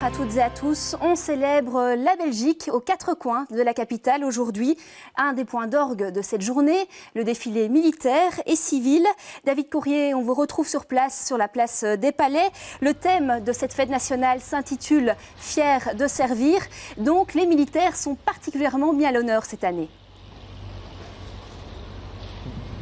à toutes et à tous. On célèbre la Belgique aux quatre coins de la capitale aujourd'hui. Un des points d'orgue de cette journée, le défilé militaire et civil. David Courrier, on vous retrouve sur place, sur la place des Palais. Le thème de cette fête nationale s'intitule « Fiers de servir ». Donc les militaires sont particulièrement mis à l'honneur cette année.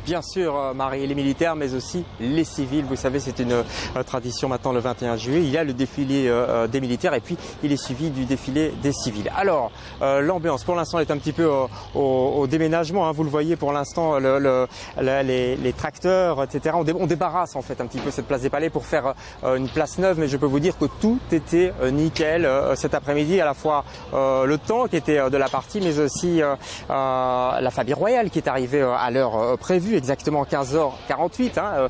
Bien sûr, Marie, les militaires, mais aussi les civils. Vous savez, c'est une tradition maintenant le 21 juillet. Il y a le défilé des militaires et puis il est suivi du défilé des civils. Alors, l'ambiance, pour l'instant, est un petit peu au déménagement. Hein. Vous le voyez, pour l'instant, les tracteurs, etc. On débarrasse en fait un petit peu cette place des Palais pour faire une place neuve. Mais je peux vous dire que tout était nickel cet après-midi. À la fois le temps qui était de la partie, mais aussi la famille royale qui est arrivée à l'heure prévue. Exactement 15h48,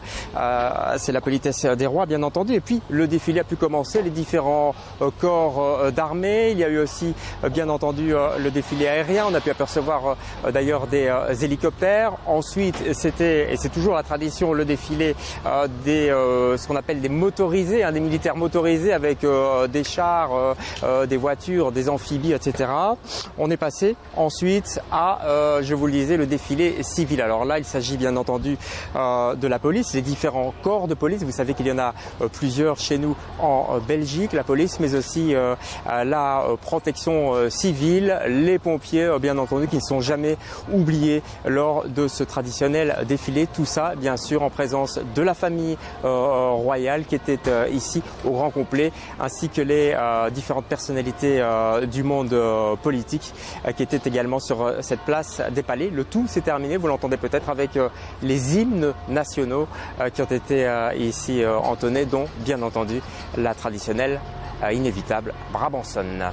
c'est la politesse des rois bien entendu. Et puis le défilé a pu commencer, les différents corps d'armée. Il y a eu aussi bien entendu le défilé aérien. On a pu apercevoir d'ailleurs des hélicoptères. Ensuite c'était, et c'est toujours la tradition, le défilé ce qu'on appelle des motorisés, des militaires motorisés avec des chars, des voitures, des amphibies, etc. On est passé ensuite à, je vous le disais, le défilé civil. Alors là il s'agit bien entendu de la police, les différents corps de police. Vous savez qu'il y en a plusieurs chez nous en Belgique, la police, mais aussi la protection civile, les pompiers, bien entendu, qui ne sont jamais oubliés lors de ce traditionnel défilé. Tout ça, bien sûr, en présence de la famille royale qui était ici au grand complet, ainsi que les différentes personnalités du monde politique qui étaient également sur cette place des Palais. Le tout s'est terminé, vous l'entendez peut-être, avec les hymnes nationaux qui ont été ici entonnés, dont bien entendu la traditionnelle inévitable Brabançonne.